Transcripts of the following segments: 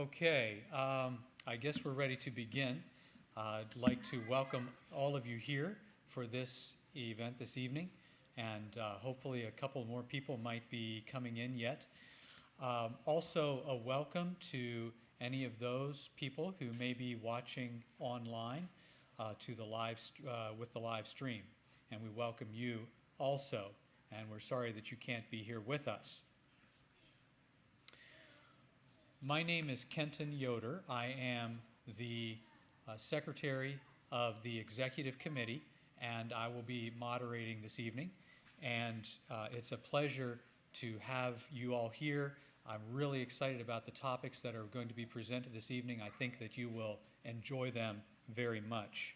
Okay, I guess we're ready to begin. I'd like to welcome all of you here for this event this evening, and hopefully a couple more people might be coming in yet. Also, a welcome to any of those people who may be watching online to the with the live stream, and we welcome you also. And we're sorry that you can't be here with us. My name is Kenton Yoder. I am the secretary of the executive committee, and I will be moderating this evening. And it's a pleasure to have you all here. I'm really excited about the topics that are going to be presented this evening. I think that you will enjoy them very much.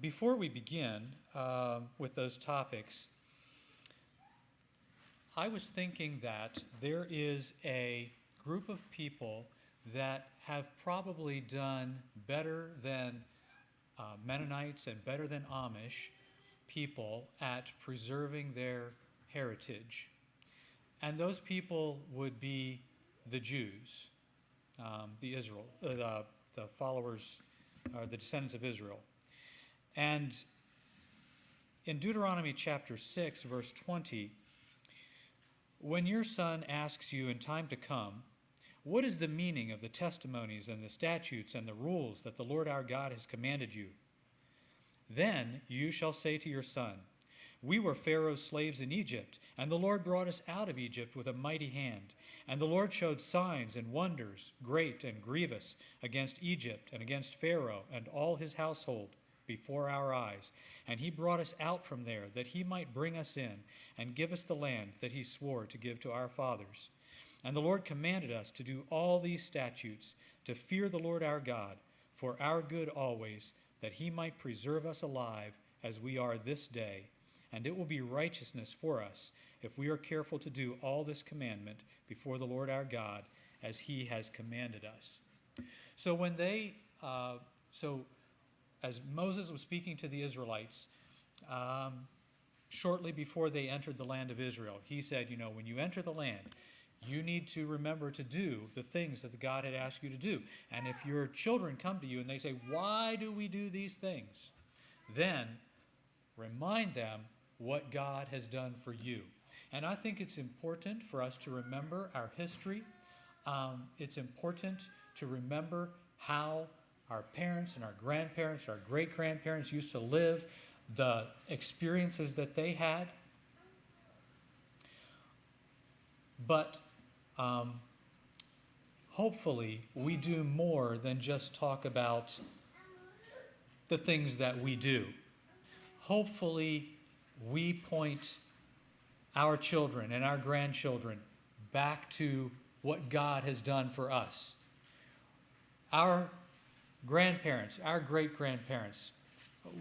Before we begin with those topics, I was thinking that there is a group of people that have probably done better than Mennonites and better than Amish people at preserving their heritage. And those people would be the Jews, the followers, the descendants of Israel. And in Deuteronomy chapter 6, verse 20, when your son asks you in time to come, what is the meaning of the testimonies and the statutes and the rules that the Lord our God has commanded you? Then you shall say to your son, we were Pharaoh's slaves in Egypt, and the Lord brought us out of Egypt with a mighty hand. And the Lord showed signs and wonders, great and grievous, against Egypt and against Pharaoh and all his household, before our eyes. And he brought us out from there, that he might bring us in and give us the land that he swore to give to our fathers. And the Lord commanded us to do all these statutes, to fear the Lord our God, for our good always, that he might preserve us alive as we are this day. And it will be righteousness for us if we are careful to do all this commandment before the Lord our God, as he has commanded us. So as Moses was speaking to the Israelites, shortly before they entered the land of Israel, he said, when you enter the land, you need to remember to do the things that God had asked you to do. And if your children come to you and they say, why do we do these things? Then remind them what God has done for you. And I think it's important for us to remember our history. It's important to remember how our parents and our grandparents, our great-grandparents used to live, the experiences that they had. But hopefully we do more than just talk about the things that we do. Hopefully we point our children and our grandchildren back to what God has done for us. Our grandparents, our great-grandparents,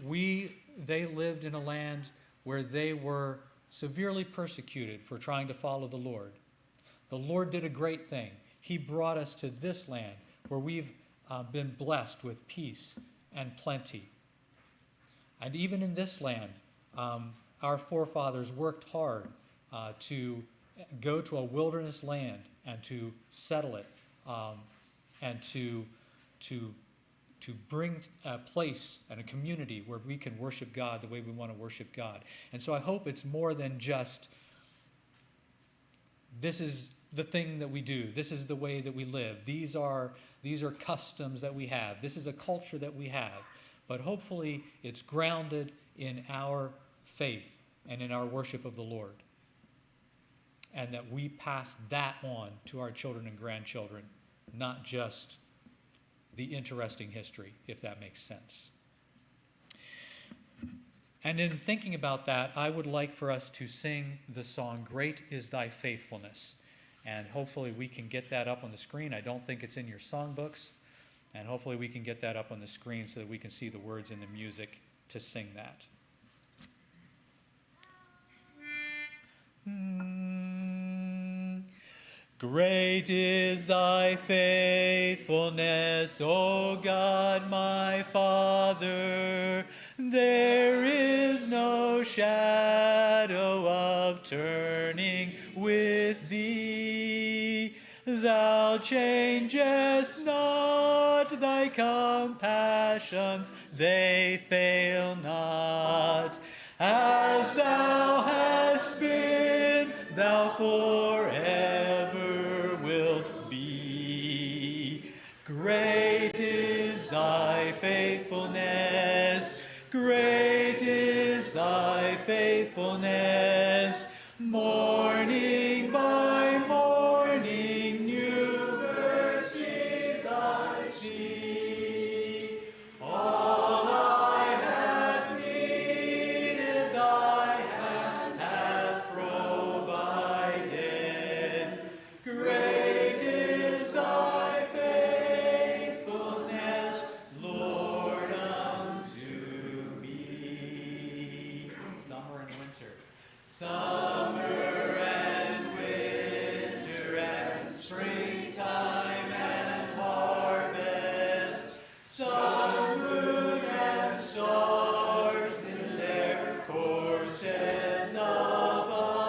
they lived in a land where they were severely persecuted for trying to follow the Lord. The Lord did a great thing. He brought us to this land where we've been blessed with peace and plenty. And even in this land, our forefathers worked hard to go to a wilderness land and to settle it and to bring a place and a community where we can worship God the way we want to worship God. And so I hope it's more than just, this is the thing that we do. This is the way that we live. These are customs that we have. This is a culture that we have. But hopefully it's grounded in our faith and in our worship of the Lord. And that we pass that on to our children and grandchildren, not just the interesting history, if that makes sense. And in thinking about that, I would like for us to sing the song, Great is Thy Faithfulness. And hopefully we can get that up on the screen. I don't think it's in your songbooks. And hopefully we can get that up on the screen so that we can see the words and the music to sing that. Great is thy faithfulness, O God my Father. There is no shadow of turning with thee. Thou changest not, thy compassions, they fail not. As thou hast been, thou forever wilt be. Great is thy faithfulness, great is thy faithfulness. Morning by morning, new mercies I see. All I have needed, thy hand hath provided. Great is thy faithfulness, Lord, unto me. Summer and winter. Summer and winter and springtime and harvest, sun, moon, and stars in their courses above,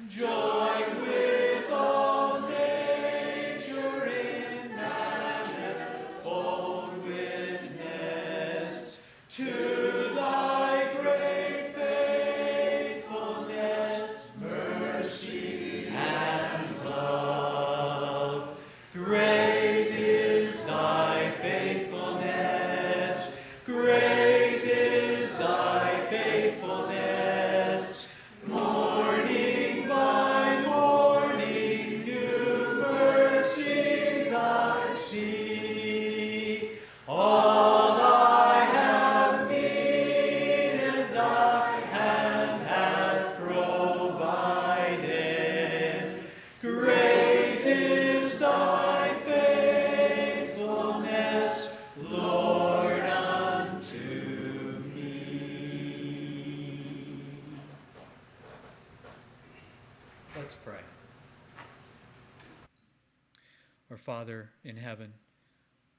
join with all nature in manifold witness to thy great faithfulness, mercy, and love. Great is thy faithfulness, great is thy faithfulness. Morning by morning, new mercies I see. All I have needed, thy hand hath provided. Great is thy faithfulness, Lord, unto me. Let's pray. Our Father in heaven,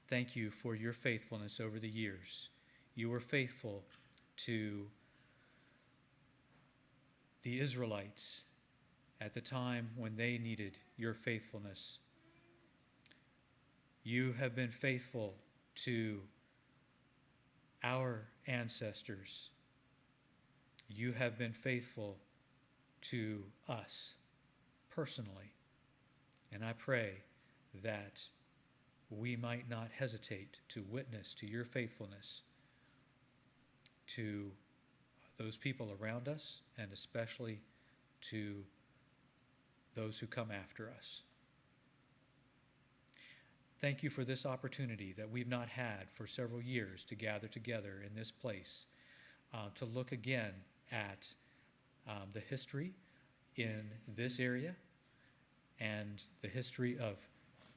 thank you for your faithfulness over the years. You were faithful to the Israelites at the time when they needed your faithfulness. You have been faithful to our ancestors. You have been faithful to us personally. And I pray that we might not hesitate to witness to your faithfulness to those people around us, and especially to those who come after us. Thank you for this opportunity that we've not had for several years to gather together in this place to look again at the history in this area and the history of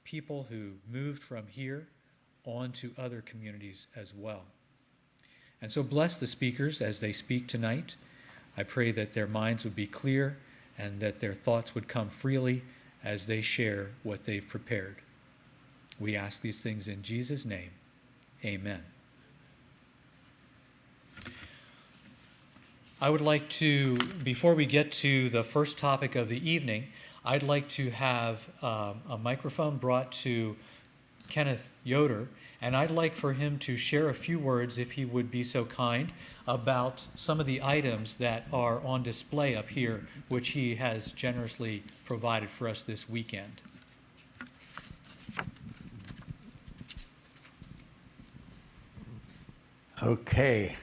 people who moved from here on to other communities as well. And so bless the speakers as they speak tonight. I pray that their minds would be clear and that their thoughts would come freely as they share what they've prepared. We ask these things in Jesus' name. Amen. I would like to, before we get to the first topic of the evening, I'd like to have a microphone brought to Kenneth Yoder, and I'd like for him to share a few words, if he would be so kind, about some of the items that are on display up here, which he has generously provided for us this weekend. Okay.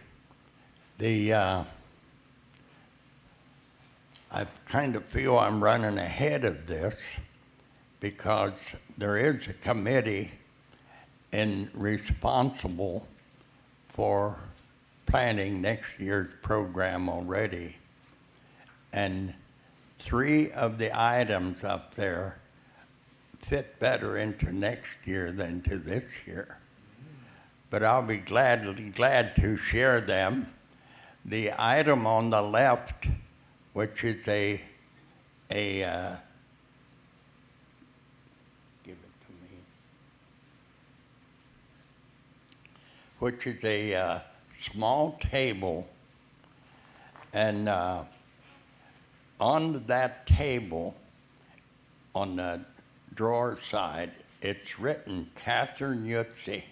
I kind of feel I'm running ahead of this because there is a committee responsible for planning next year's program already. And 3 of the items up there fit better into next year than to this year. But I'll be glad to share them. The item on the left, which is give it to me, which is a small table, and on that table on the drawer side, it's written Catherine Yutzi,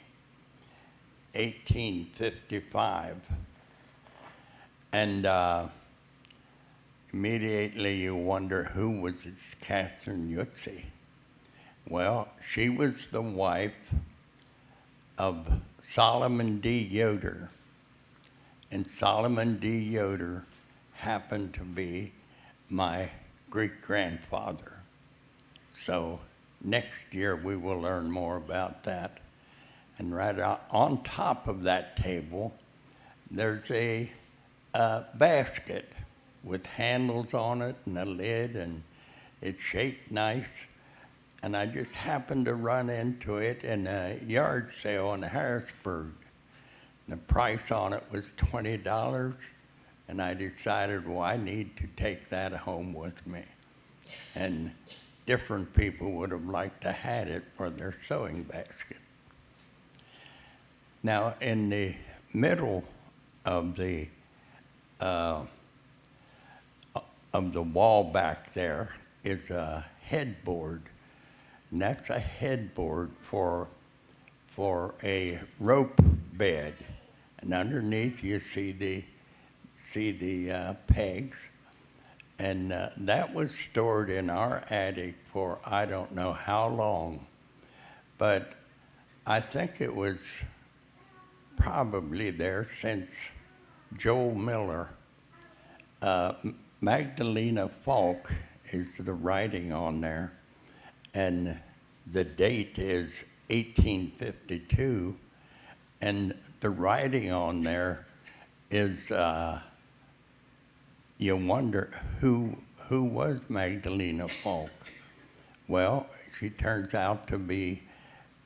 1855. And immediately you wonder, who was this Catherine Yutzi? Well, she was the wife of Solomon D. Yoder. And Solomon D. Yoder happened to be my great-grandfather. So next year we will learn more about that. And right on top of that table, there's a basket with handles on it and a lid, and it's shaped nice. And I just happened to run into it in a yard sale in Harrisburg. The price on it was $20, and I decided, well, I need to take that home with me. And different people would have liked to have it for their sewing basket. Now, in the middle of the wall back there is a headboard, and that's a headboard for a rope bed. And underneath you see the pegs, and that was stored in our attic for I don't know how long, but I think it was probably there since Joel Miller. Magdalena Falk is the writing on there, and the date is 1852, and the writing on there is, you wonder who was Magdalena Falk. Well, she turns out to be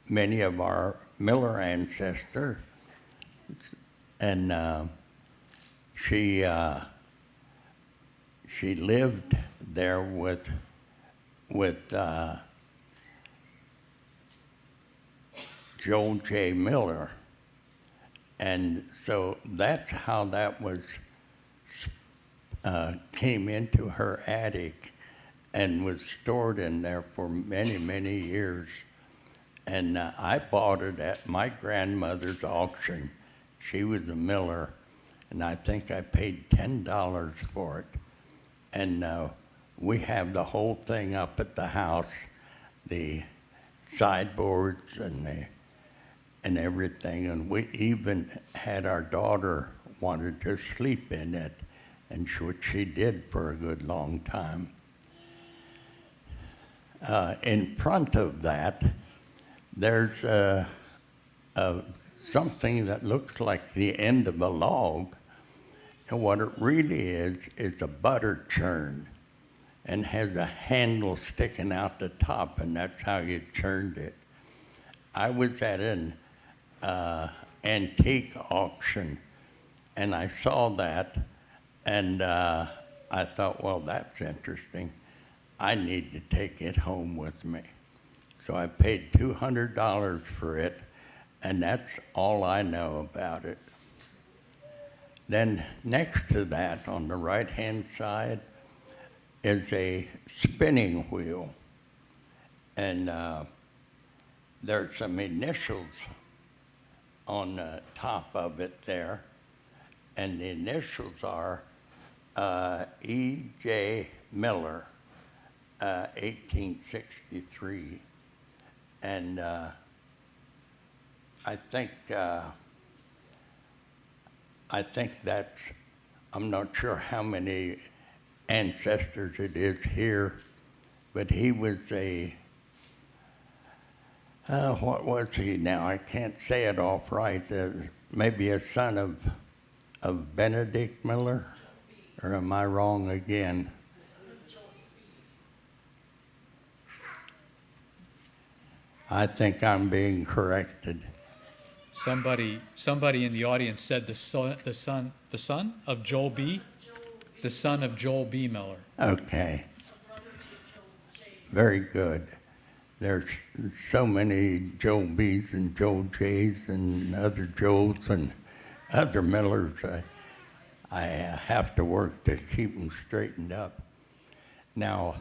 many of our Miller ancestors, and she lived there with Joel J. Miller. And so that's how that was came into her attic and was stored in there for many, many years. And I bought it at my grandmother's auction. She was a Miller, and I think I paid $10 for it. And we have the whole thing up at the house, the sideboards and everything. And we even had our daughter wanted to sleep in it, and which she did for a good long time. In front of that, there's something that looks like the end of a log. And what it really is a butter churn, and has a handle sticking out the top, and that's how you churned it. I was at an antique auction, and I saw that, and I thought, well, that's interesting. I need to take it home with me. So I paid $200 for it, and that's all I know about it. Then next to that, on the right-hand side, is a spinning wheel. And there's some initials on the top of it there. And the initials are E.J. Miller, 1863. And I think that's, I'm not sure how many ancestors it is here, but he was what was he now? I can't say it off right. Maybe a son of Benedict Miller? Or am I wrong again? I think I'm being corrected. Somebody in the audience said the son of Joel B. The son of Joel B. Miller. Okay. Very good. There's so many Joel B's and Joel J's and other Joels and other Millers. I have to work to keep them straightened up. Now,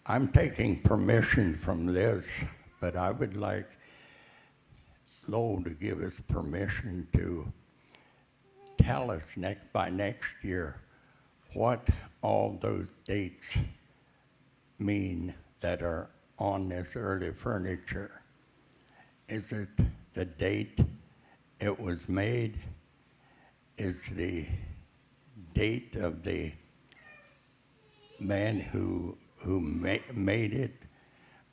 I'm taking permission from this, but I would like Lowell to give us permission to tell us by next year what all those dates mean that are on this early furniture. Is it the date it was made? Is the date of the man who made it?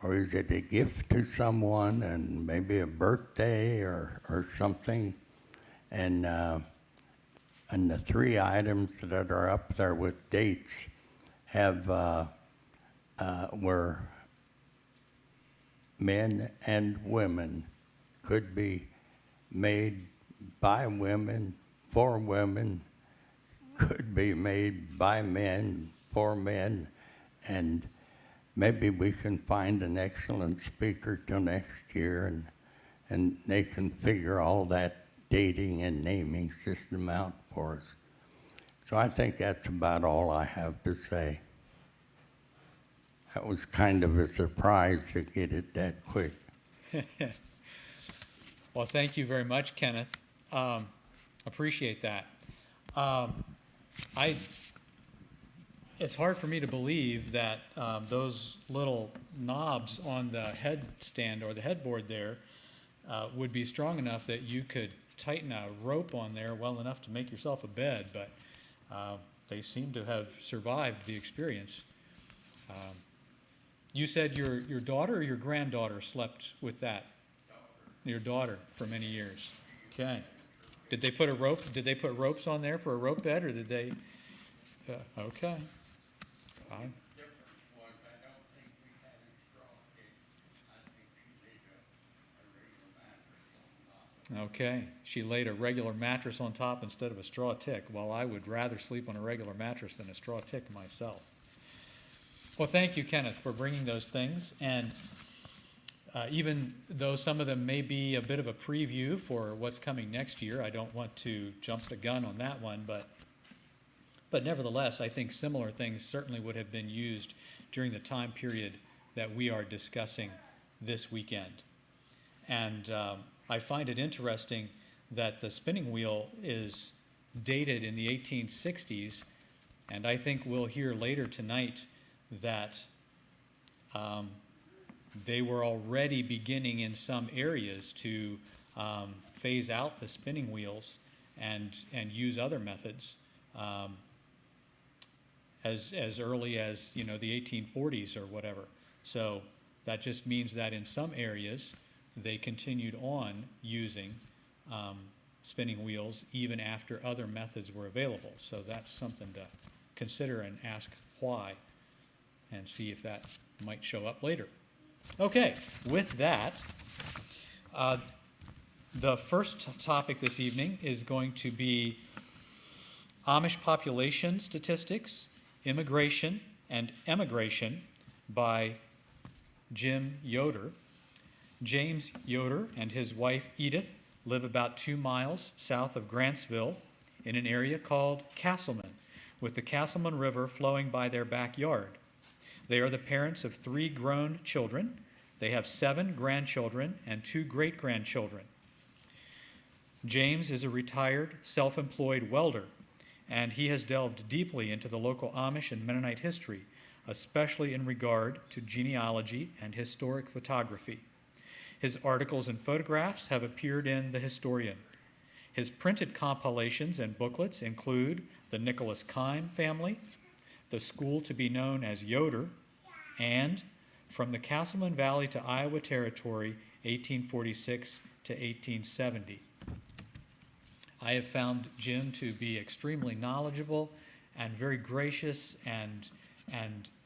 Or is it a gift to someone and maybe a birthday or something? And the three items that are up there with dates have were men and women, could be made by women, for women, could be made by men, for men, and maybe we can find an excellent speaker till next year and they can figure all that dating and naming system out for us. So I think that's about all I have to say. That was kind of a surprise to get it that quick. Well, thank you very much, Kenneth. Appreciate that. It's hard for me to believe that those little knobs on the headstand or the headboard there would be strong enough that you could tighten a rope on there well enough to make yourself a bed, but they seem to have survived the experience. You said your daughter or your granddaughter slept with that? Your daughter for many years. Okay. Did they put ropes on there for a rope bed, or did they? Okay. Fine. Okay. She laid a regular mattress on top instead of a straw tick. Well, I would rather sleep on a regular mattress than a straw tick myself. Well, thank you, Kenneth, for bringing those things. And even though some of them may be a bit of a preview for what's coming next year, I don't want to jump the gun on that one, but nevertheless, I think similar things certainly would have been used during the time period that we are discussing this weekend. And I find it interesting that the spinning wheel is dated in the 1860s, and I think we'll hear later tonight that they were already beginning in some areas to phase out the spinning wheels and use other methods as early as the 1840s or whatever. So that just means that in some areas they continued on using spinning wheels even after other methods were available. So that's something to consider and ask why, and see if that might show up later. Okay, with that, the first topic this evening is going to be Amish population statistics, immigration, and emigration by Jim Yoder. James Yoder and his wife Edith live about 2 miles south of Grantsville in an area called Casselman, with the Casselman River flowing by their backyard. They are the parents of 3 grown children. They have 7 grandchildren and 2 great-grandchildren. James is a retired, self-employed welder, and he has delved deeply into the local Amish and Mennonite history, especially in regard to genealogy and historic photography. His articles and photographs have appeared in The Historian. His printed compilations and booklets include the Nicholas Keim Family, the school to be known as Yoder, and From the Casselman Valley to Iowa Territory, 1846 to 1870. I have found Jim to be extremely knowledgeable and very gracious and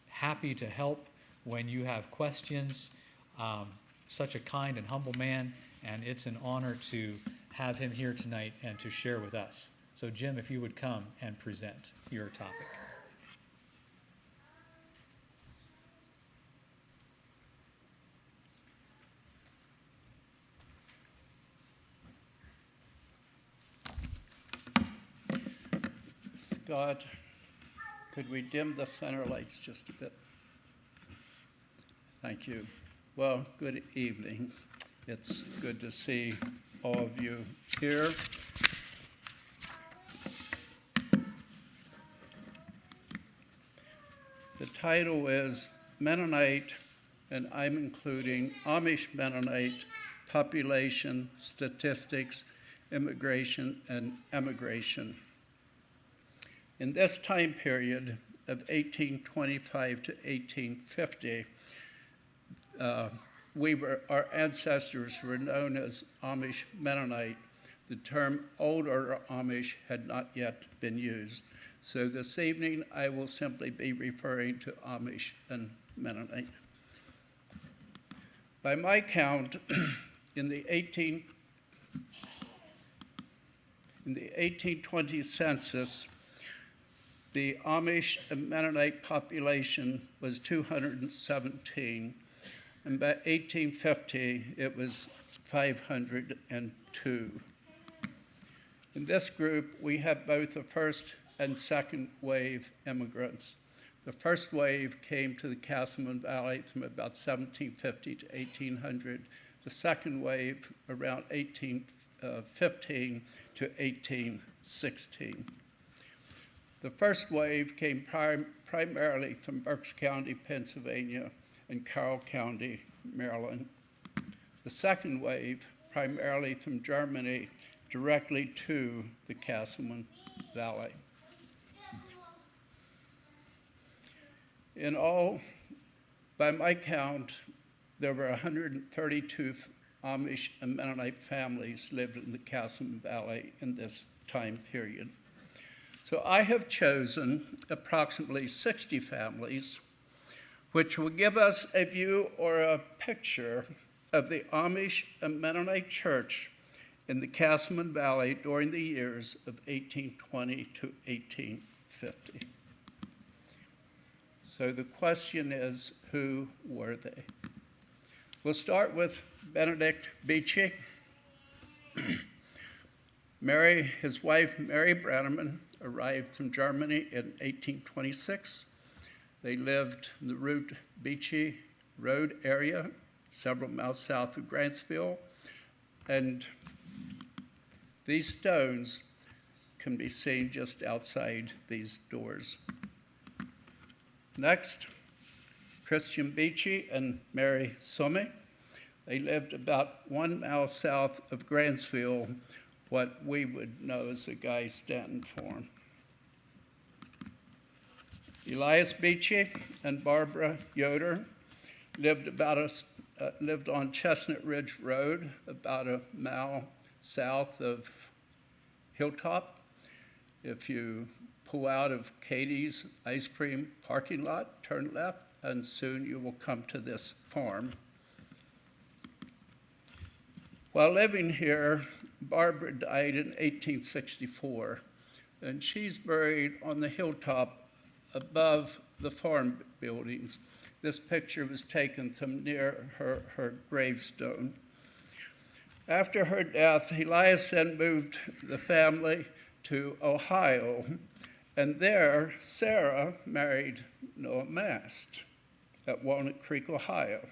happy to help when you have questions. Such a kind and humble man, and it's an honor to have him here tonight and to share with us. So Jim, if you would come and present your topic. Scott, could we dim the center lights just a bit? Thank you. Well, good evening. It's good to see all of you here. The title is Mennonite, and I'm including Amish Mennonite Population, Statistics, Immigration, and Emigration. In this time period of 1825 to 1850, our ancestors were known as Amish Mennonite. The term older Amish had not yet been used. So this evening, I will simply be referring to Amish and Mennonite. By my count, in the 1820 census, the Amish and Mennonite population was 217, and by 1850, it was 502. In this group, we have both the first and second wave immigrants. The first wave came to the Casselman Valley from about 1750 to 1800. The second wave around 1815 to 1816. The first wave came primarily from Berks County, Pennsylvania, and Carroll County, Maryland. The second wave, primarily from Germany, directly to the Casselman Valley. In all, by my count, there were 132 Amish and Mennonite families lived in the Casselman Valley in this time period. So I have chosen approximately 60 families, which will give us a view or a picture of the Amish and Mennonite church in the Casselman Valley during the years of 1820 to 1850. So the question is, who were they? We'll start with Benedict Beachy. His wife, Mary Branneman, arrived from Germany in 1826. They lived in the Route Beachy Road area, several miles south of Grantsville, and these stones can be seen just outside these doors. Next, Christian Beachy and Mary Summe. They lived about 1 mile south of Grantsville, what we would know as the Guy Stanton Farm. Elias Beachy and Barbara Yoder lived on Chestnut Ridge Road, about 1 mile south of Hilltop. If you pull out of Katie's ice cream parking lot, turn left, and soon you will come to this farm. While living here, Barbara died in 1864, and she's buried on the hilltop above the farm buildings. This picture was taken from near her gravestone. After her death, Elias then moved the family to Ohio, and there Sarah married Noah Mast at Walnut Creek, Ohio.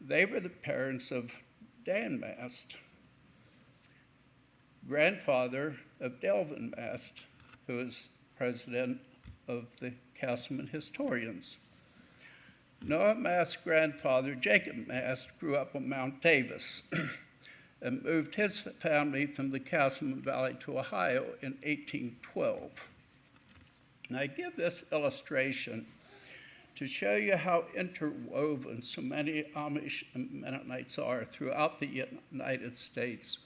They were the parents of Dan Mast, grandfather of Delvin Mast, who is president of the Casselman Historians. Noah Mast's grandfather, Jacob Mast, grew up on Mount Davis and moved his family from the Casselman Valley to Ohio in 1812. And I give this illustration to show you how interwoven so many Amish and Mennonites are throughout the United States,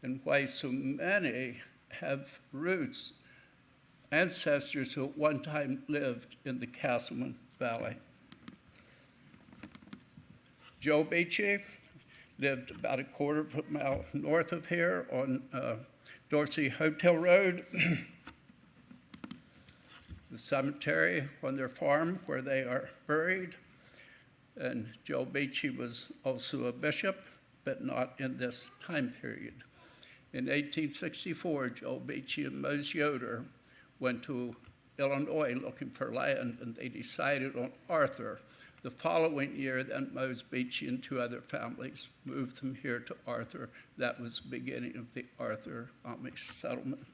and why so many have roots, ancestors who at one time lived in the Casselman Valley. Joe Beachy lived about a quarter of a mile north of here on Dorsey Hotel Road. The cemetery on their farm where they are buried. And Joe Beachy was also a bishop, but not in this time period. In 1864, Joe Beachy and Mose Yoder went to Illinois looking for land, and they decided on Arthur. The following year, then Mose Beachy and two other families moved them here to Arthur. That was the beginning of the Arthur Amish settlement.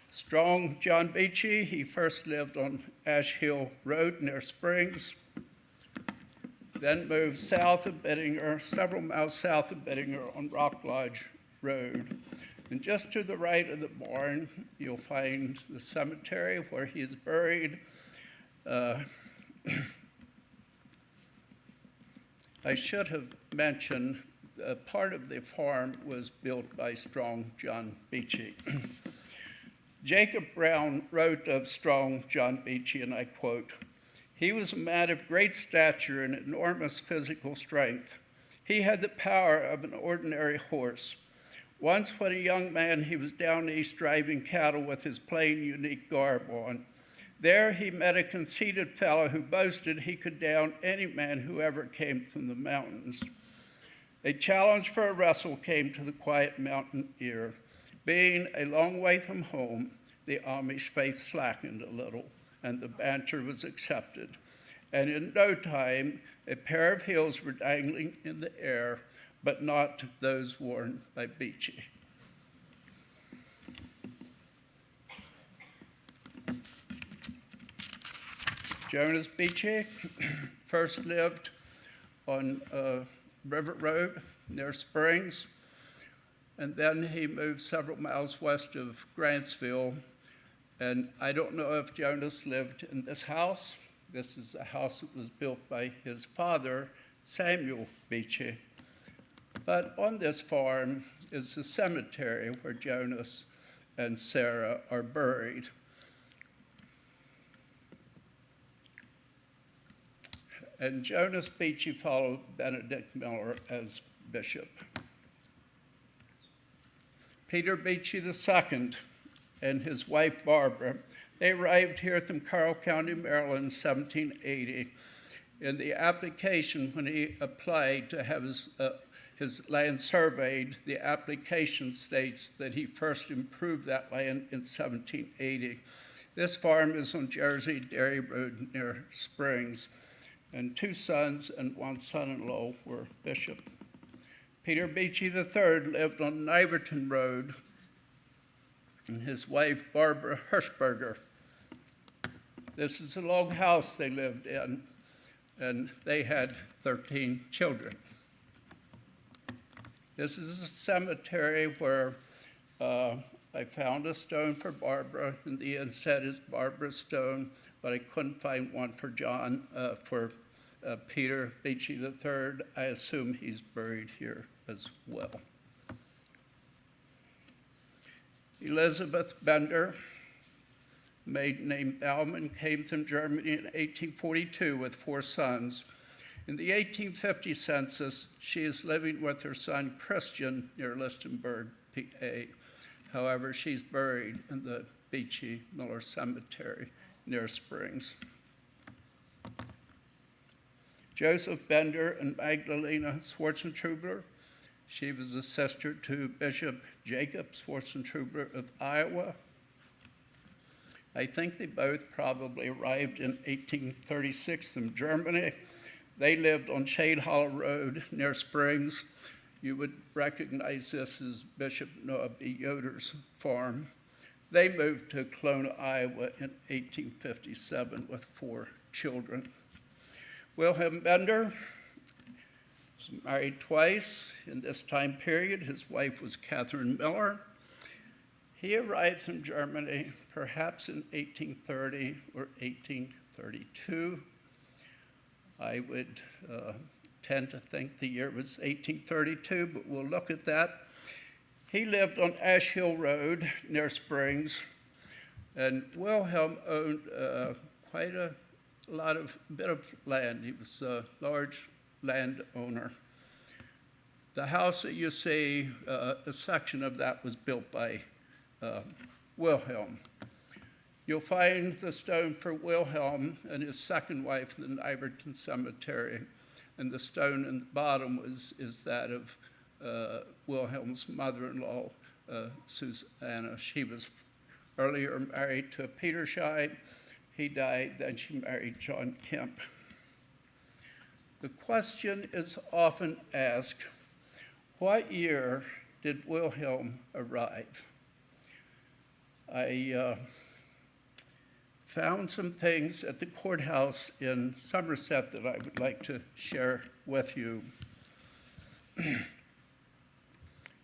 Strong John Beachy, he first lived on Ash Hill Road near Springs, then moved south of Bittinger, several miles south of Bittinger on Rock Lodge Road. And just to the right of the barn, you'll find the cemetery where he is buried. I should have mentioned part of the farm was built by Strong John Beachy. Jacob Brown wrote of Strong John Beachy, and I quote, "He was a man of great stature and enormous physical strength. He had the power of an ordinary horse. Once when a young man, he was down east driving cattle with his plain, unique garb on. There he met a conceited fellow who boasted he could down any man who ever came from the mountains. A challenge for a wrestle came to the quiet mountain ear. Being a long way from home, the Amish faith slackened a little, and the banter was accepted. And in no time, a pair of heels were dangling in the air, but not those worn by Beachy." Jonas Beachy first lived on River Road near Springs, and then he moved several miles west of Grantsville. And I don't know if Jonas lived in this house. This is a house that was built by his father, Samuel Beachy. But on this farm is the cemetery where Jonas and Sarah are buried. And Jonas Beachy followed Benedict Miller as bishop. Peter Beachy II and his wife Barbara, they arrived here from Carroll County, Maryland in 1780. In the application, when he applied to have his land surveyed, the application states that he first improved that land in 1780. This farm is on Jersey Dairy Road near Springs, and two sons and one son-in-law were bishop. Peter Beachy III lived on Niverton Road, and his wife, Barbara Hirschberger. This is a log house they lived in, and they had 13 children. This is a cemetery where I found a stone for Barbara, and the inset is Barbara's stone, but I couldn't find one for Peter Beachy III. I assume he's buried here as well. Elizabeth Bender, maiden name Baumann, came from Germany in 1842 with 4 sons. In the 1850 census, she is living with her son Christian near Lichtenberg, PA. However, she's buried in the Beachy Miller Cemetery near Springs. Joseph Bender and Magdalena Schwarzentrubler. She was a sister to Bishop Jacob Schwarzentrubler of Iowa. I think they both probably arrived in 1836 from Germany. They lived on Shade Hollow Road near Springs. You would recognize this as Bishop Noah B. Yoder's farm. They moved to Kelowna, Iowa in 1857 with 4 children. Wilhelm Bender was married twice. In this time period, his wife was Catherine Miller. He arrived from Germany perhaps in 1830 or 1832. I would tend to think the year was 1832, but we'll look at that. He lived on Ash Hill Road near Springs, and Wilhelm owned quite a bit of land. He was a large landowner. The house that you see, a section of that was built by Wilhelm. You'll find the stone for Wilhelm and his second wife in the Niverton Cemetery, and the stone in the bottom is that of Wilhelm's mother-in-law, Susanna. She was earlier married to Peter Scheib. He died, then she married John Kemp. The question is often asked, what year did Wilhelm arrive? I found some things at the courthouse in Somerset that I would like to share with you.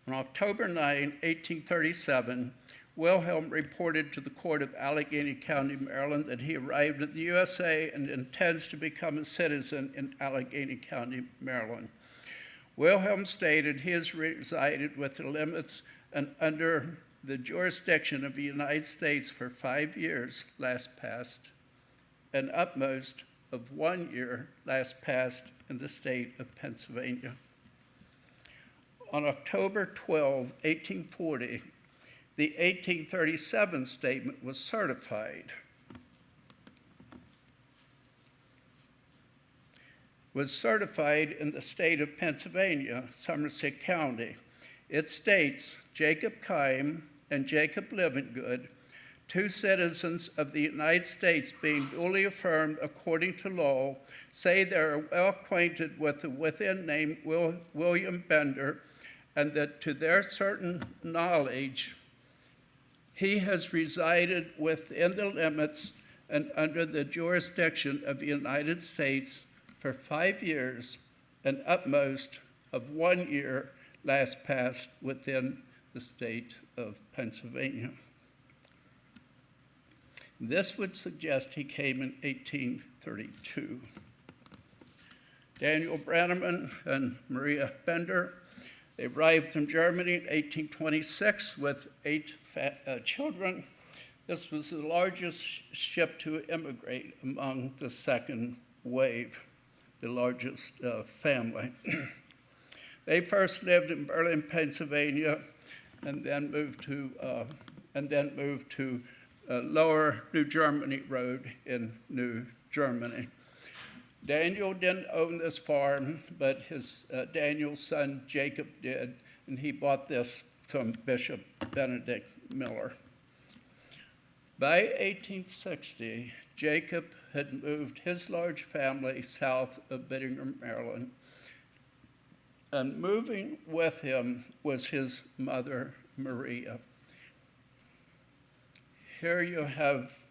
On October 9, 1837, Wilhelm reported to the court of Allegheny County, Maryland, that he arrived in the USA and intends to become a citizen in Allegheny County, Maryland. Wilhelm stated he has resided within the limits and under the jurisdiction of the United States for 5 years last past, and upmost of 1 year last past in the state of Pennsylvania. On October 12, 1840, the 1837 statement was certified. Was certified in the state of Pennsylvania, Somerset County. It states, Jacob Keim and Jacob Livingood, 2 citizens of the United States being duly affirmed according to law, say they are well acquainted with the within named William Bender, and that to their certain knowledge, he has resided within the limits and under the jurisdiction of the United States for 5 years and upmost of 1 year last past within the state of Pennsylvania. This would suggest he came in 1832. Daniel Branneman and Maria Bender, they arrived from Germany in 1826 with 8 children. This was the largest ship to immigrate among the second wave, the largest family. They first lived in Berlin, Pennsylvania, and then moved to Lower New Germany Road in New Germany. Daniel didn't own this farm, but Daniel's son Jacob did, and he bought this from Bishop Benedict Miller. By 1860, Jacob had moved his large family south of Biddingham, Maryland, and moving with him was his mother, Maria. Here you have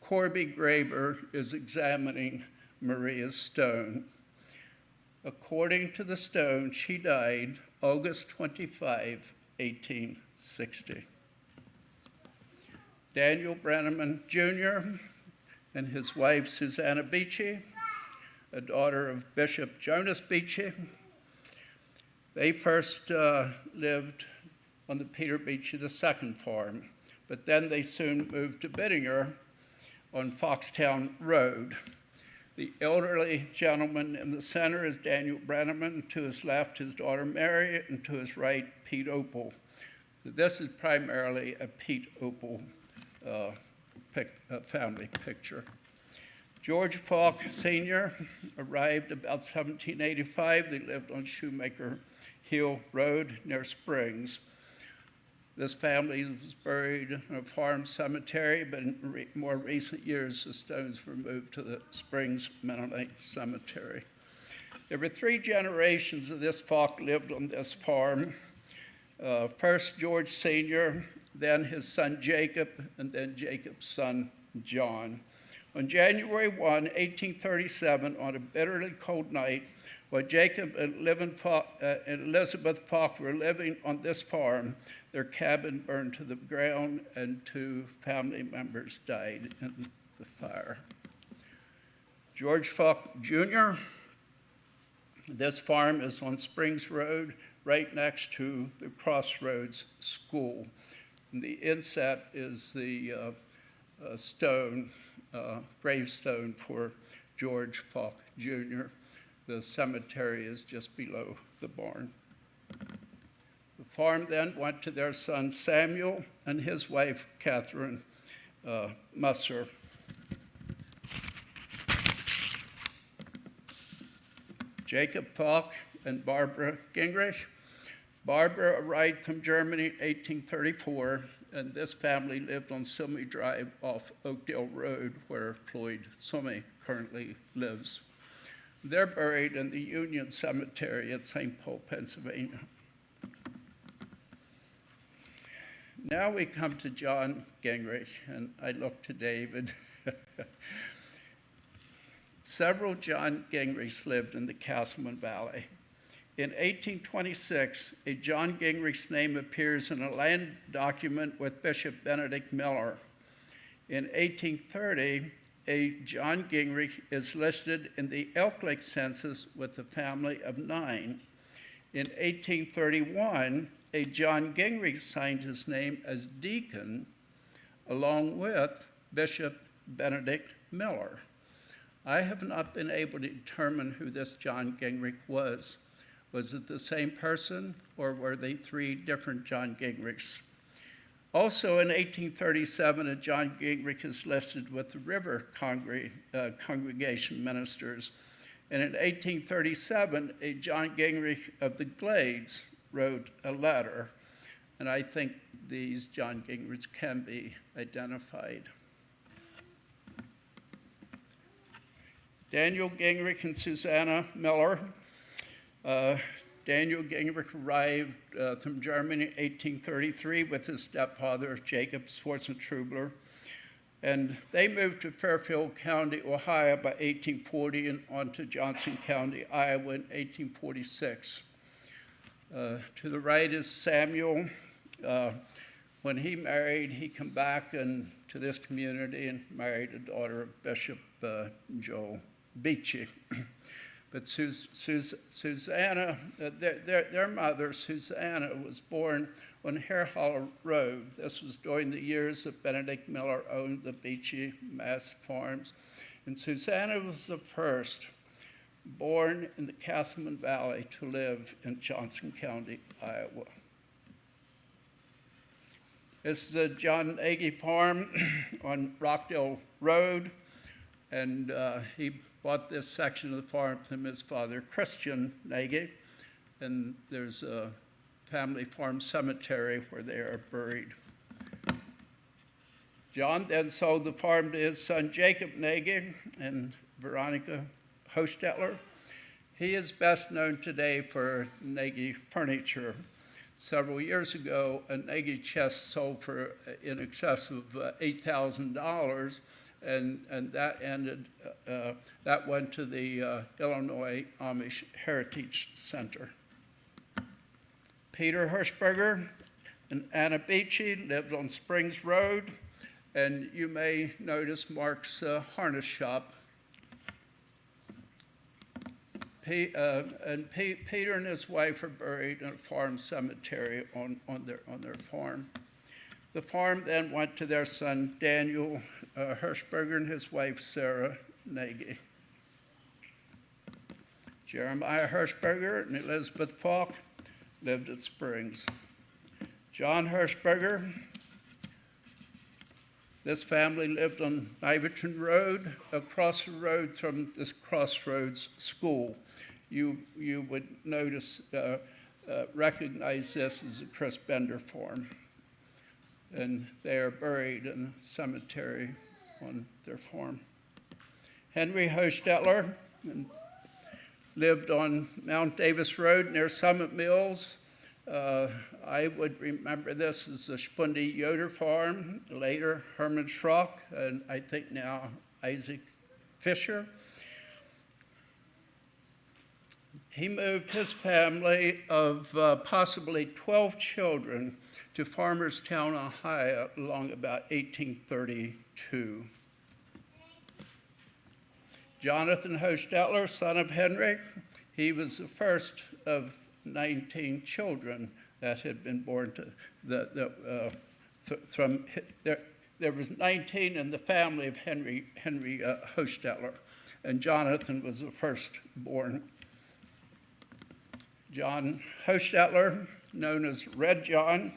Corby Graber is examining Maria's stone. According to the stone, she died August 25, 1860. Daniel Branneman Jr. and his wife, Susanna Beachy, a daughter of Bishop Jonas Beachy. They first lived on the Peter Beachy II farm, but then they soon moved to Biddinger on Foxtown Road. The elderly gentleman in the center is Daniel Branneman. To his left, his daughter Mary, and to his right, Pete Opal. So this is primarily a Pete Opal family picture. George Falk Sr. arrived about 1785. They lived on Shoemaker Hill Road near Springs. This family was buried in a farm cemetery, but in more recent years, the stones were moved to the Springs Mennonite Cemetery. There were 3 generations of this Falk lived on this farm. First George Sr., then his son Jacob, and then Jacob's son John. On January 1, 1837, on a bitterly cold night, while Jacob and Elizabeth Falk were living on this farm, their cabin burned to the ground and 2 family members died in the fire. George Falk Jr., this farm is on Springs Road, right next to the Crossroads School. And the inset is the gravestone for George Falk Jr. The cemetery is just below the barn. The farm then went to their son Samuel and his wife Catherine Musser. Jacob Falk and Barbara Gingrich. Barbara arrived from Germany in 1834 and this family lived on Summy Drive off Oakdale Road, where Floyd Summy currently lives. They're buried in the Union Cemetery at St. Paul, Pennsylvania. Now we come to John Gingrich, and I look to David. Several John Gingrichs lived in the Casselman Valley. In 1826, a John Gingrich's name appears in a land document with Bishop Benedict Miller. In 1830, a John Gingrich is listed in the Elk Lake census with a family of 9. In 1831, a John Gingrich signed his name as deacon along with Bishop Benedict Miller. I have not been able to determine who this John Gingrich was. Was it the same person, or were they 3 different John Gingrichs? Also in 1837, a John Gingrich is listed with the River congregation ministers. And in 1837, a John Gingrich of the Glades wrote a letter. And I think these John Gingrichs can be identified. Daniel Gingrich and Susanna Miller. Daniel Gingrich arrived from Germany in 1833 with his stepfather, Jacob Schwarzentrubler. And they moved to Fairfield County, Ohio by 1840 and on to Johnson County, Iowa in 1846. To the right is Samuel. When he married, he came back to this community and married a daughter of Bishop Joel Beachy. But Susanna, their mother, Susanna, was born on Hare Hollow Road. This was during the years that Benedict Miller owned the Beachy Mass Farms. And Susanna was the first born in the Casselman Valley to live in Johnson County, Iowa. This is a John Nagy farm on Rockdale Road, and he bought this section of the farm from his father, Christian Nagy, and there's a family farm cemetery where they are buried. John then sold the farm to his son, Jacob Nagy, and Veronica Hostetler. He is best known today for Nagy furniture. Several years ago, a Nagy chest sold for in excess of $8,000, and that went to the Illinois Amish Heritage Center. Peter Hirschberger and Anna Beachy lived on Springs Road, and you may notice Mark's harness shop. Peter and his wife are buried in a farm cemetery on their farm. The farm then went to their son Daniel Hirschberger and his wife Sarah Nagy. Jeremiah Hirschberger and Elizabeth Falk lived at Springs. John Hirschberger, this family lived on Iverton Road, across the road from this Crossroads School. You would recognize this as a Chris Bender farm. And they are buried in a cemetery on their farm. Henry Hostetler lived on Mount Davis Road near Summit Mills. I would remember this as the Spundy Yoder farm, later Herman Schrock, and I think now Isaac Fisher. He moved his family of possibly 12 children to Farmerstown, Ohio, along about 1832. Jonathan Hostetler, son of Henry, he was the first of 19 children that had been born to there was 19 in the family of Henry Hostetler, and Jonathan was the first born. John Hostetler, known as Red John,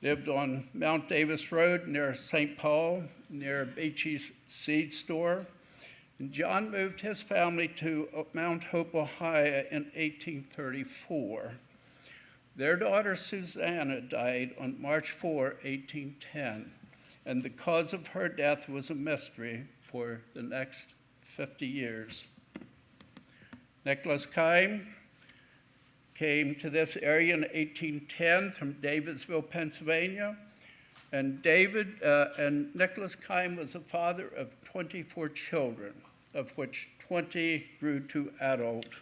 lived on Mount Davis Road near St. Paul, near Beachy's seed store. And John moved his family to Mount Hope, Ohio in 1834. Their daughter Susanna died on March 4, 1810, and the cause of her death was a mystery for the next 50 years. Nicholas Keim came to this area in 1810 from Davidsville, Pennsylvania, and Nicholas Keim was the father of 24 children, of which 20 grew to adult.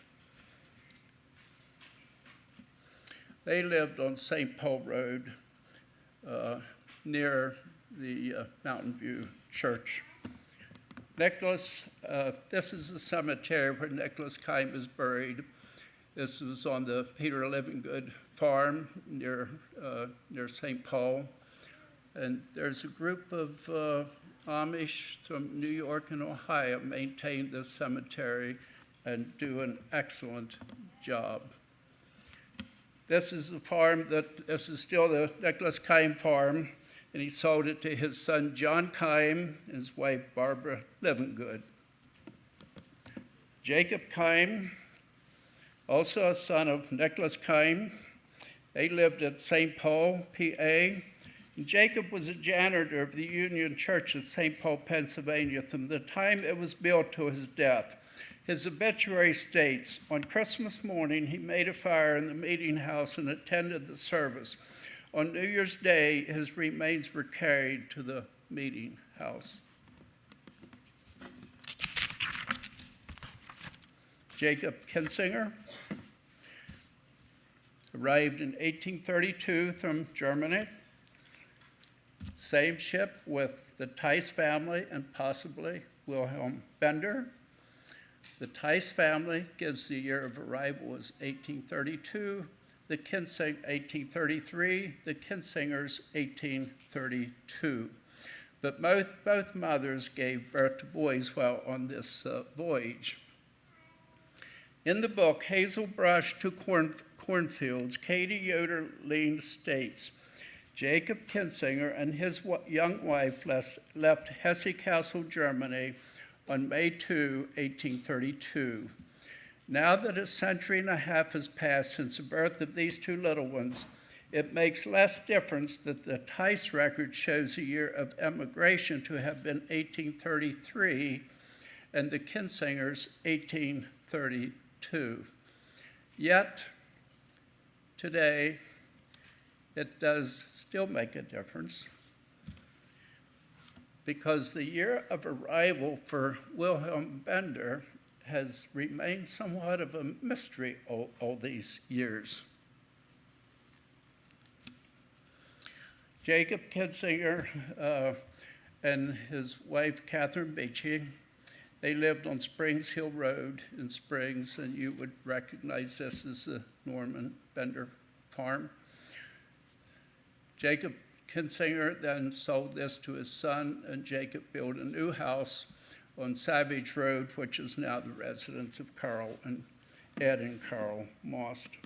They lived on St. Paul Road near the Mountain View Church. Nicholas, this is the cemetery where Nicholas Keim is buried. This was on the Peter Livingood farm near St. Paul. And there's a group of Amish from New York and Ohio maintain this cemetery and do an excellent job. This is the farm this is still the Nicholas Keim farm, and he sold it to his son John Keim and his wife Barbara Livingood. Jacob Keim, also a son of Nicholas Keim, they lived at St. Paul, PA. And Jacob was a janitor of the Union Church at St. Paul, Pennsylvania from the time it was built to his death. His obituary states, on Christmas morning, he made a fire in the meeting house and attended the service. On New Year's Day, his remains were carried to the meeting house. Jacob Kinsinger arrived in 1832 from Germany. Same ship with the Tice family and possibly Wilhelm Bender. The Tice family gives the year of arrival as 1832, the 1833, the Kinsingers 1832. But both mothers gave birth to boys while on this voyage. In the book, Hazel Brush to Cornfields, Katie Yoder Lean states, Jacob Kinsinger and his young wife left Hesse Castle, Germany on May 2, 1832. Now that a century and a half has passed since the birth of these two little ones, it makes less difference that the Tice record shows the year of emigration to have been 1833 and the Kinsingers 1832. Yet, today, it does still make a difference because the year of arrival for Wilhelm Bender has remained somewhat of a mystery all these years. Jacob Kinsinger and his wife, Catherine Beachy, they lived on Springs Hill Road in Springs, and you would recognize this as the Norman Bender farm. Jacob Kinsinger then sold this to his son, and Jacob built a new house on Savage Road, which is now the residence of Carl and Ed and Carl Most.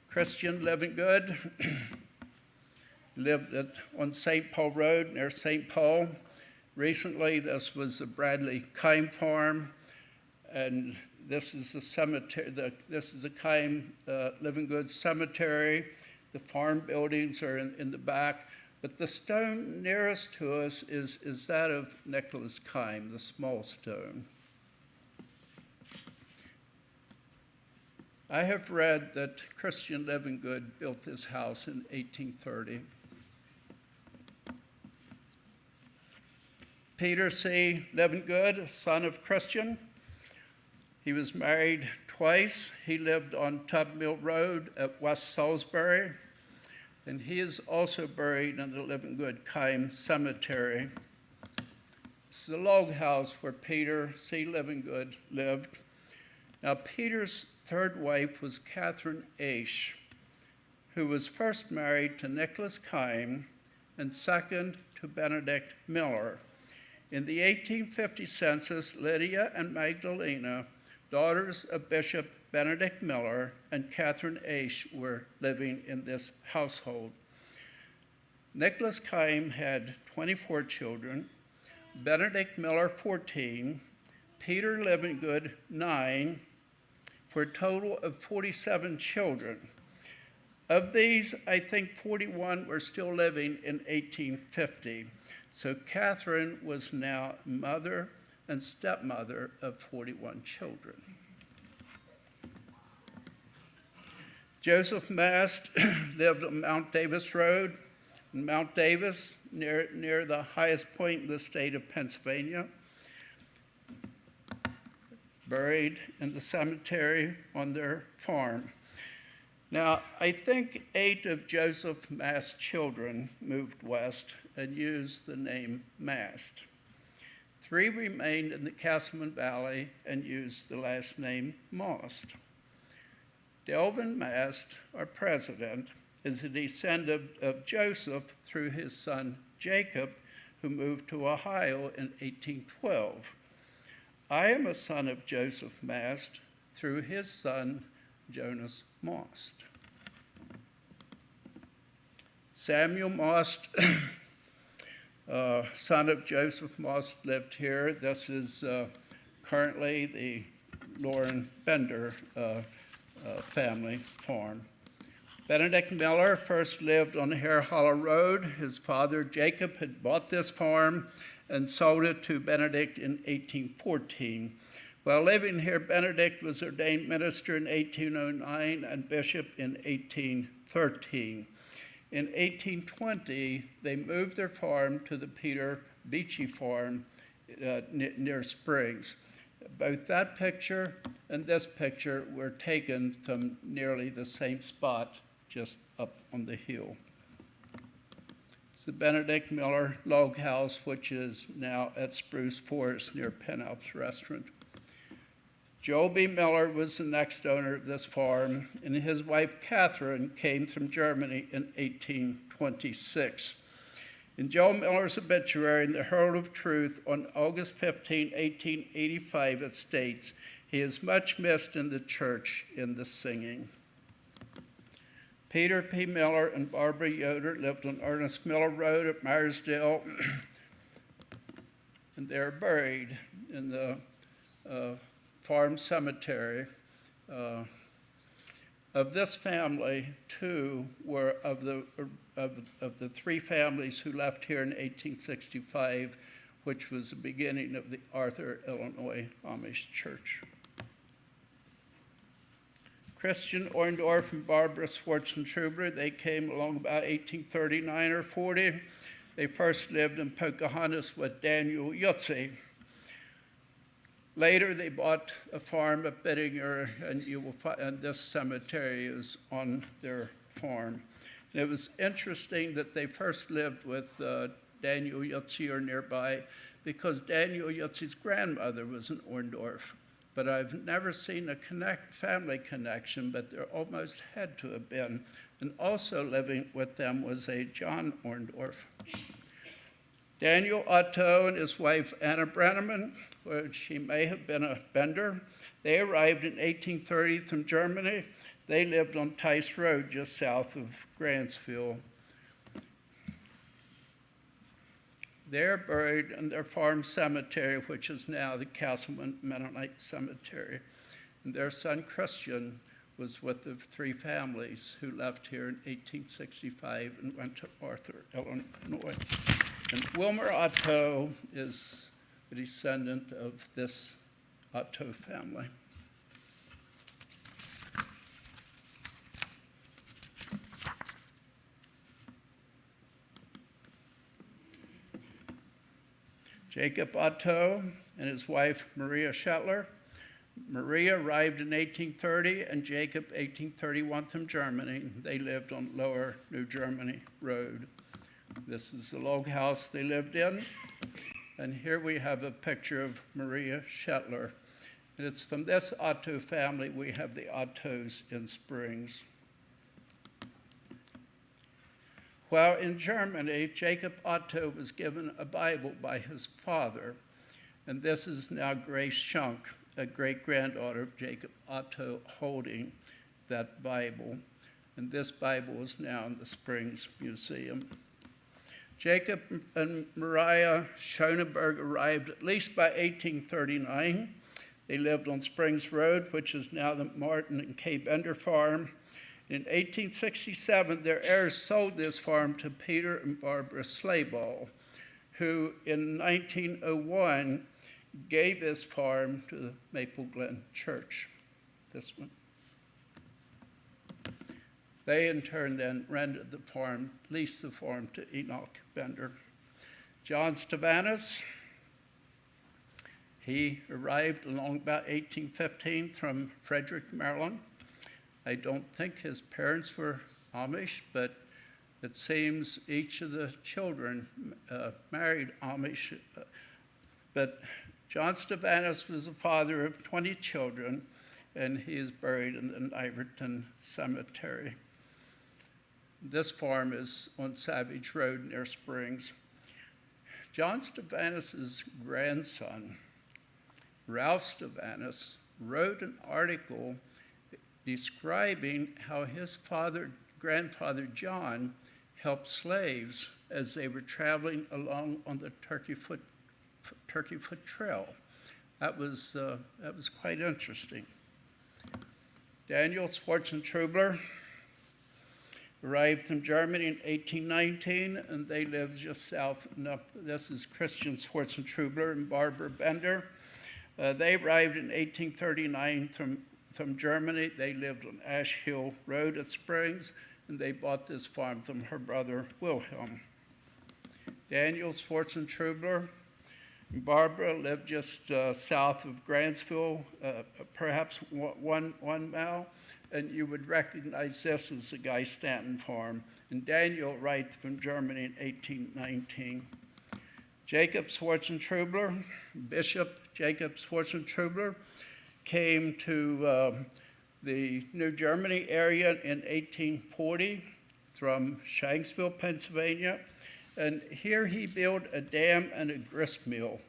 Christian Livingood lived on St. Paul Road near St. Paul. Recently, this was the Bradley Keim farm, and this is the cemetery. This is a Keim Livingood cemetery. The farm buildings are in the back, but the stone nearest to us is that of Nicholas Keim, the small stone. I have read that Christian Livingood built this house in 1830. Peter C. Livingood, son of Christian. He was married twice. He lived on Tub Mill Road at West Salisbury, and he is also buried in the Livingood Keim Cemetery. This is a log house where Peter C. Livingood lived. Now, Peter's third wife was Catherine Aish, who was first married to Nicholas Keim and second to Benedict Miller. In the 1850 census, Lydia and Magdalena, daughters of Bishop Benedict Miller and Catherine Aish, were living in this household. Nicholas Keim had 24 children, Benedict Miller 14, Peter Livingood 9, for a total of 47 children. Of these, I think 41 were still living in 1850. So Catherine was now mother and stepmother of 41 children. Joseph Mast lived on Mount Davis Road in Mount Davis, near the highest point in the state of Pennsylvania, buried in the cemetery on their farm. Now, I think 8 of Joseph Mast's children moved west and used the name Mast. 3 remained in the Casselman Valley and used the last name Most. Delvin Mast, our president, is a descendant of Joseph through his son Jacob, who moved to Ohio in 1812. I am a son of Joseph Mast through his son Jonas Most. Samuel Most, son of Joseph Most, lived here. This is currently the Lauren Bender family farm. Benedict Miller first lived on Hare Hollow Road. His father, Jacob, had bought this farm and sold it to Benedict in 1814. While living here, Benedict was ordained minister in 1809 and bishop in 1813. In 1820, they moved their farm to the Peter Beachy farm near Springs. Both that picture and this picture were taken from nearly the same spot, just up on the hill. It's the Benedict Miller log house, which is now at Spruce Forest near Penn Alps Restaurant. Joel B. Miller was the next owner of this farm, and his wife Catherine came from Germany in 1826. In Joel Miller's obituary in the Herald of Truth on August 15, 1885, it states, "He is much missed in the church in the singing." Peter P. Miller and Barbara Yoder lived on Ernest Miller Road at Meyersdale, and they're buried in the farm cemetery. Of this family, 2 were of the 3 families who left here in 1865, which was the beginning of the Arthur, Illinois Amish Church. Christian Orndorff and Barbara Schwartzentruber, they came along about 1839 or 40. They first lived in Pocahontas with Daniel Yutze. Later, they bought a farm at Bittinger, and this cemetery is on their farm. And it was interesting that they first lived with Daniel Yutze or nearby, because Daniel Yutze's grandmother was an Orndorff. But I've never seen a family connection, but there almost had to have been. And also living with them was a John Orndorff. Daniel Otto and his wife Anna Brenneman, or she may have been a Bender, they arrived in 1830 from Germany. They lived on Tice Road just south of Grantsville. They're buried in their farm cemetery, which is now the Casselman Mennonite Cemetery. And their son Christian was with the 3 families who left here in 1865 and went to Arthur, Illinois. And Wilmer Otto is a descendant of this Otto family. Jacob Otto and his wife Maria Shetler. Maria arrived in 1830 and Jacob 1831 from Germany. They lived on Lower New Germany Road. This is the log house they lived in. And here we have a picture of Maria Shetler. And it's from this Otto family we have the Ottos in Springs. While in Germany, Jacob Otto was given a Bible by his father. And this is now Grace Schunk, a great-granddaughter of Jacob Otto, holding that Bible. And this Bible is now in the Springs Museum. Jacob and Maria Schoenberg arrived at least by 1839. They lived on Springs Road, which is now the Martin and Kay Bender farm. In 1867, their heirs sold this farm to Peter and Barbara Slayball, who in 1901 gave this farm to the Maple Glen Church. This one. They in turn then rented the farm, leased the farm to Enoch Bender. John Stavanis, he arrived along about 1815 from Frederick, Maryland. I don't think his parents were Amish, but it seems each of the children married Amish. But John Stavanis was the father of 20 children, and he is buried in the Niverton Cemetery. This farm is on Savage Road near Springs. John Stavanis' grandson, Ralph Stavanis, wrote an article describing how his grandfather John helped slaves as they were traveling along on the Turkey Foot Trail. That was quite interesting. Daniel Schwarzentrubler arrived from Germany in 1819, and they lived just south. This is Christian Schwarzentrubler and Barbara Bender. They arrived in 1839 from Germany. They lived on Ash Hill Road at Springs, and they bought this farm from her brother Wilhelm. Daniel Schwarzentrubler and Barbara lived just south of Grantsville, perhaps 1 mile, and you would recognize this as the Guy Stanton farm. And Daniel arrived from Germany in 1819. Jacob Schwarzentrubler, Bishop Jacob Schwarzentrubler, came to the New Germany area in 1840 from Shanksville, Pennsylvania. And here he built a dam and a grist mill.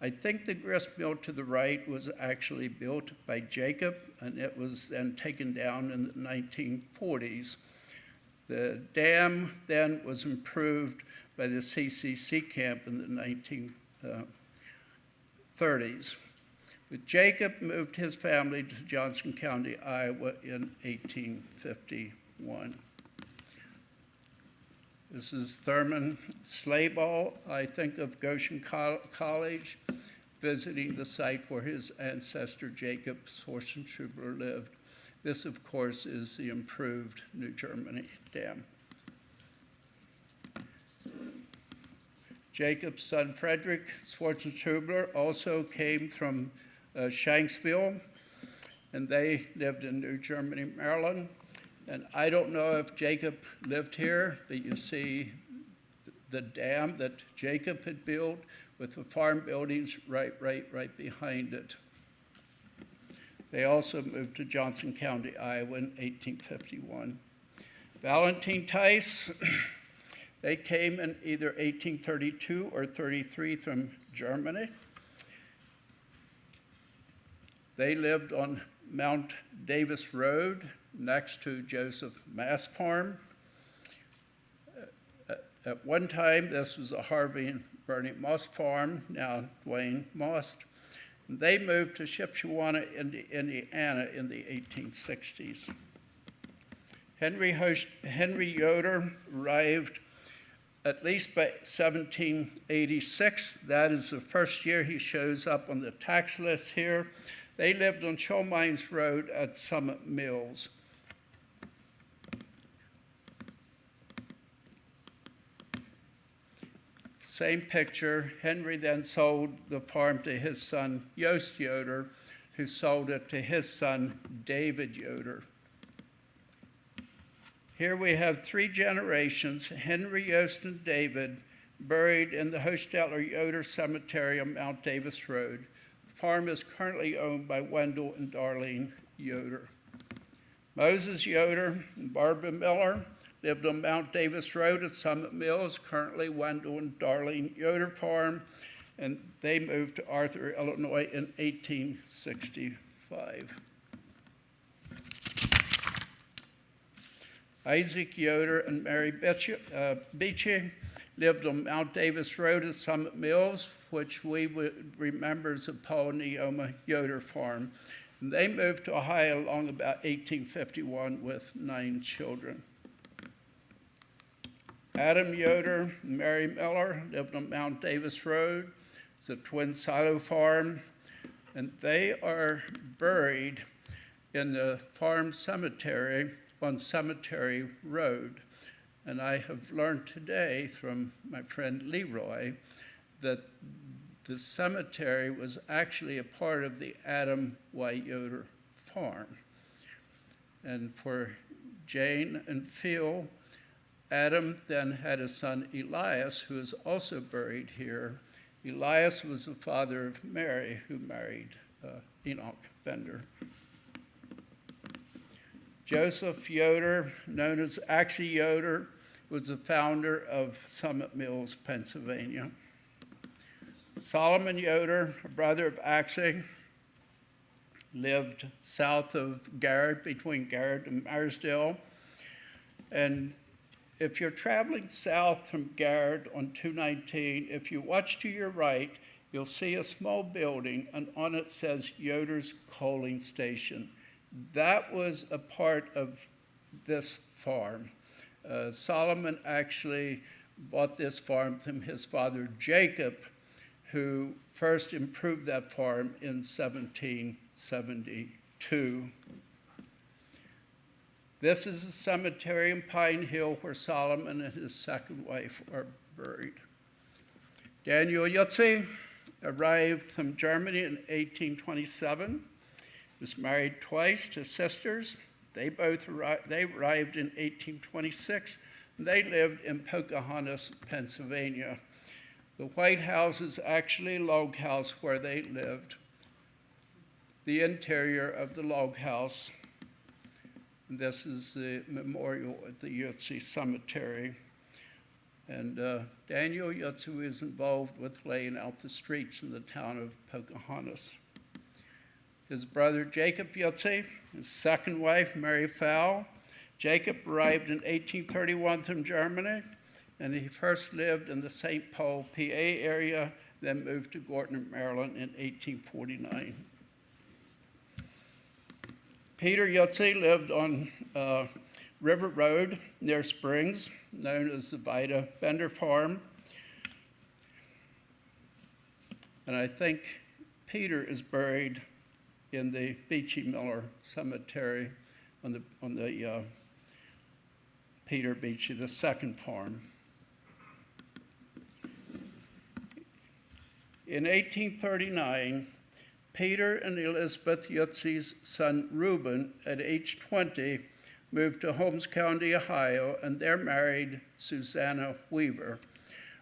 I think the grist mill to the right was actually built by Jacob, and it was then taken down in the 1940s. The dam then was improved by the CCC camp in the 1930s. But Jacob moved his family to Johnson County, Iowa in 1851. This is Thurman Slayball. I think of Goshen College, visiting the site where his ancestor Jacob Schwarzentrubler lived. This, of course, is the improved New Germany dam. Jacob's son Frederick Schwarzentrubler also came from Shanksville, and they lived in New Germany, Maryland. And I don't know if Jacob lived here, but you see the dam that Jacob had built with the farm buildings right behind it. They also moved to Johnson County, Iowa in 1851. Valentine Tice, they came in either 1832 or 33 from Germany. They lived on Mount Davis Road next to Joseph Mass Farm. At one time, this was a Harvey and Bernie Moss farm, now Dwayne Moss. They moved to Shipshewana, Indiana in the 1860s. Henry Yoder arrived at least by 1786. That is the first year he shows up on the tax list here. They lived on Shoal Mines Road at Summit Mills. Same picture. Henry then sold the farm to his son, Yost Yoder, who sold it to his son, David Yoder. Here we have 3 generations, Henry, Yost, and David, buried in the Hostetler Yoder Cemetery on Mount Davis Road. The farm is currently owned by Wendell and Darlene Yoder. Moses Yoder and Barbara Miller lived on Mount Davis Road at Summit Mills, currently Wendell and Darlene Yoder Farm, and they moved to Arthur, Illinois in 1865. Isaac Yoder and Mary Beachy lived on Mount Davis Road at Summit Mills, which we would remember as the Paul and Neoma Yoder Farm. And they moved to Ohio along about 1851 with 9 children. Adam Yoder and Mary Miller lived on Mount Davis Road. It's a twin silo farm, and they are buried in the farm cemetery on Cemetery Road. And I have learned today from my friend Leroy that the cemetery was actually a part of the Adam Y. Yoder farm. And for Jane and Phil, Adam then had a son, Elias, who is also buried here. Elias was the father of Mary, who married Enoch Bender. Joseph Yoder, known as Axie Yoder, was the founder of Summit Mills, Pennsylvania. Solomon Yoder, a brother of Axie, lived south of Garrett, between Garrett and Meyersdale. And if you're traveling south from Garrett on 219, if you watch to your right, you'll see a small building, and on it says Yoder's Coaling Station. That was a part of this farm. Solomon actually bought this farm from his father Jacob, who first improved that farm in 1772. This is a cemetery in Pine Hill where Solomon and his second wife are buried. Daniel Yutzi arrived from Germany in 1827. He was married twice to sisters. They arrived in 1826. And they lived in Pocahontas, Pennsylvania. The White House is actually a log house where they lived. The interior of the log house. And this is the memorial at the Yutzi Cemetery. And Daniel Yutzi is involved with laying out the streets in the town of Pocahontas. His brother Jacob Yutzi, his second wife Mary Fowle. Jacob arrived in 1831 from Germany, and he first lived in the St. Paul, PA area, then moved to Gortner, Maryland in 1849. Peter Yutzi lived on River Road near Springs, known as the Vida Bender Farm. And I think Peter is buried in the Beachy Miller Cemetery on the Peter Beachy, the second farm. In 1839, Peter and Elizabeth Yutzi's son Reuben, at age 20, moved to Holmes County, Ohio, and there married Susanna Weaver.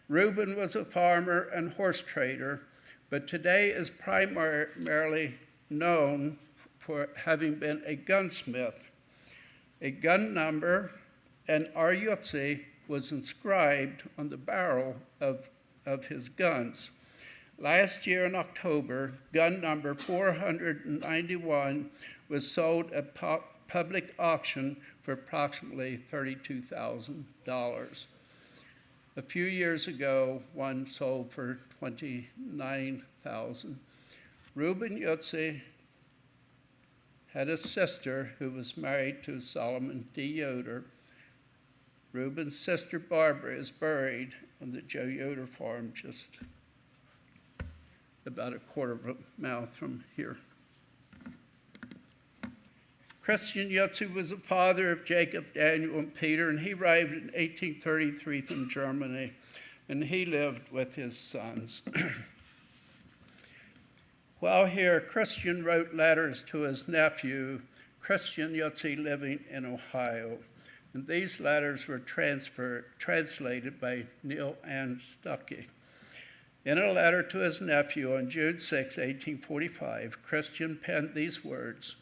Reuben was a farmer and horse trader, but today is primarily known for having been a gunsmith. A gun number and R. Yutzi was inscribed on the barrel of his guns. Last year in October, gun number 491 was sold at public auction for approximately $32,000. A few years ago, one sold for $29,000. Reuben Yutzi had a sister who was married to Solomon D. Yoder. Reuben's sister Barbara is buried on the Joe Yoder farm just about a quarter of a mile from here. Christian Yutzi was the father of Jacob, Daniel, and Peter, and he arrived in 1833 from Germany, and he lived with his sons. While here, Christian wrote letters to his nephew, Christian Yutzi, living in Ohio, and these letters were translated by Neil Ann Stuckey. In a letter to his nephew on June 6, 1845, Christian penned these words: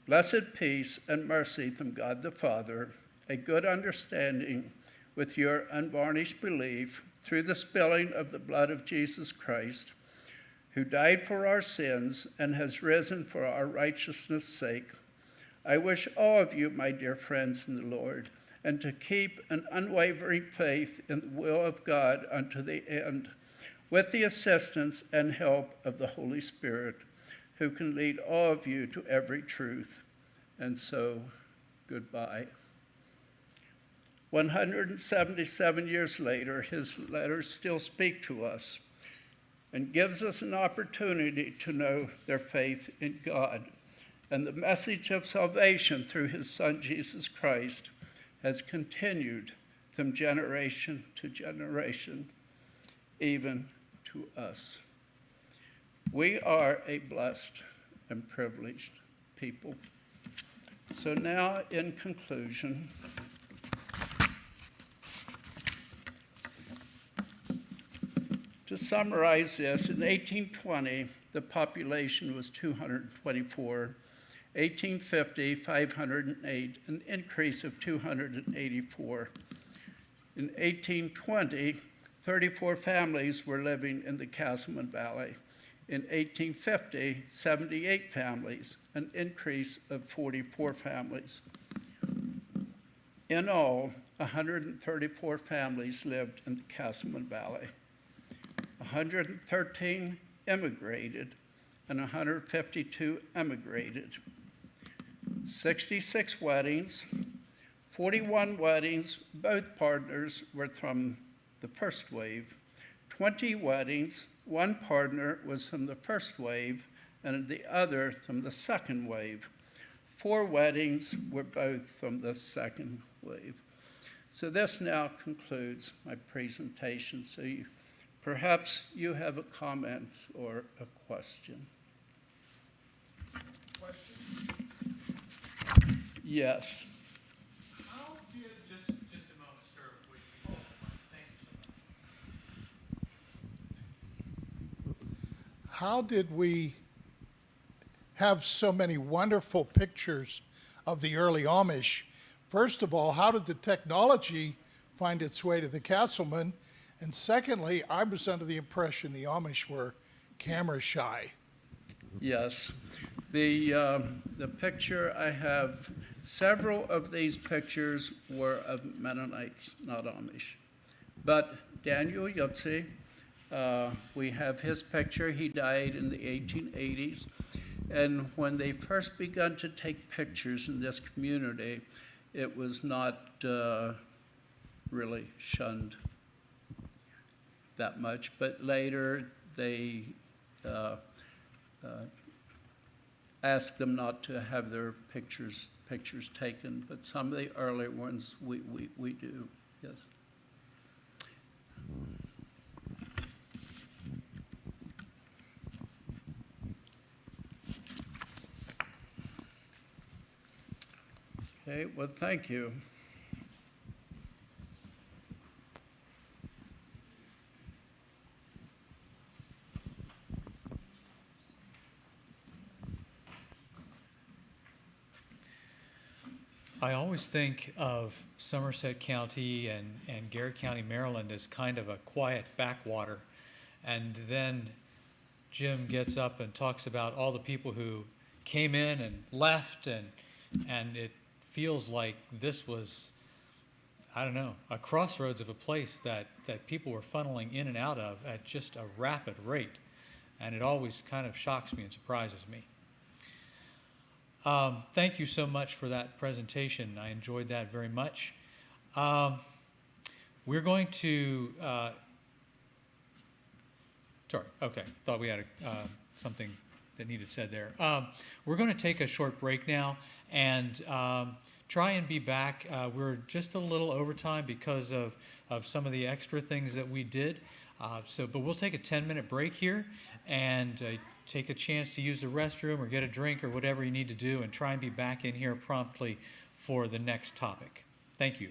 "Blessed peace and mercy from God the Father, a good understanding with your unvarnished belief through the spilling of the blood of Jesus Christ, who died for our sins and has risen for our righteousness' sake. I wish all of you, my dear friends in the Lord, and to keep an unwavering faith in the will of God unto the end, with the assistance and help of the Holy Spirit, who can lead all of you to every truth. And so, goodbye. 177 years later, his letters still speak to us and gives us an opportunity to know their faith in God. And the message of salvation through his Son, Jesus Christ, has continued from generation to generation, even to us. We are a blessed and privileged people. So now, in conclusion, to summarize this, in 1820, the population was 224. 1850, 508, an increase of 284. In 1820, 34 families were living in the Casselman Valley. In 1850, 78 families, an increase of 44 families. In all, 134 families lived in the Casselman Valley. 113 immigrated, and 152 emigrated. 66 weddings, 41 weddings, both partners were from the first wave. 20 weddings, one partner was from the first wave and the other from the second wave. 4 weddings were both from the second wave. So this now concludes my presentation. So perhaps you have a comment or a question. Yes. How did, just a moment, sir, please. Thank you so much. How did we have so many wonderful pictures of the early Amish? First of all, how did the technology find its way to the Cassleman? And secondly, I was under the impression the Amish were camera shy. Yes. The picture I have, several of these pictures were of Mennonites, not Amish. But Daniel Yotze, we have his picture. He died in the 1880s. And when they first begun to take pictures in this community, it was not really shunned that much. But later, they asked them not to have their pictures taken, but some of the earlier ones we do, yes. Okay, well, thank you. I always think of Somerset County and Garrett County, Maryland as kind of a quiet backwater. And then Jim gets up and talks about all the people who came in and left, and it feels like this was, I don't know, a crossroads of a place that people were funneling in and out of at just a rapid rate. And it always kind of shocks me and surprises me. Thank you so much for that presentation. I enjoyed that very much. We're going to, sorry, okay, thought we had something that needed said there. We're going to take a short break now and try and be back. We're just a little over time because of some of the extra things that we did. But we'll take a 10-minute break here and take a chance to use the restroom or get a drink or whatever you need to do, and try and be back in here promptly for the next topic. Thank you.